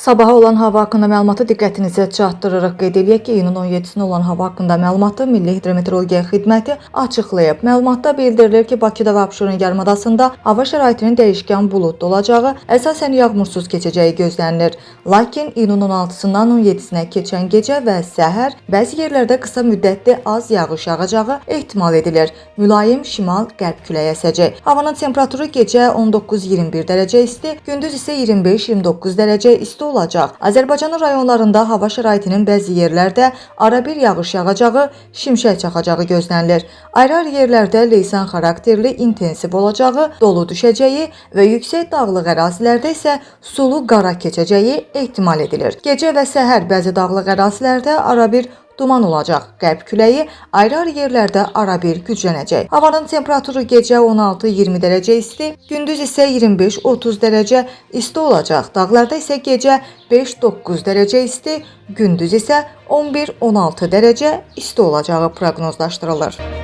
Sabaha olan hava haqqında məlumatı diqqətinizə çatdırırıq. Qeyd edək ki, iyunun 17-sinə olan hava haqqında məlumatı Milli Hidrometeorologiya Xidməti açıqlayıb. Məlumatda bildirilir ki, Bakıda və Abşeron yarımadasında hava şəraitinin dəyişkən buludlu olacağı, əsasən yağmursuz keçəcəyi gözlənilir. Lakin iyunun 16-sından 17-sinə keçən gecə və səhər bəzi yerlərdə qısa müddətli az yağış yağacağı ehtimal edilir. Mülayim şimal-qərb küləyi əsəcək. Havanın temperaturu gecə 19-21 dərəcə isti, gündüz isə 25-29 dərəcə isti olacaq. Azərbaycanın rayonlarında hava şəraitinin bəzi yerlərdə arabir yağış yağacağı, şimşək çaxacağı gözlənilir. Ayrı-ayrı yerlərdə leysan xarakterli intensiv olacağı, dolu düşəcəyi və yüksək dağlıq ərazilərdə isə sulu qara keçəcəyi ehtimal edilir. Gecə və səhər bəzi dağlıq ərazilərdə arabir duman olacaq. Qərb küləyi ayrı-ayrı yerlərdə arabir güclənəcək. Havanın temperaturu gecə 16-20 dərəcə isti, gündüz isə 25-30 dərəcə isti olacaq. Dağlarda isə gecə 5-9 dərəcə isti, gündüz isə 11-16 dərəcə isti olacağı proqnozlaşdırılır.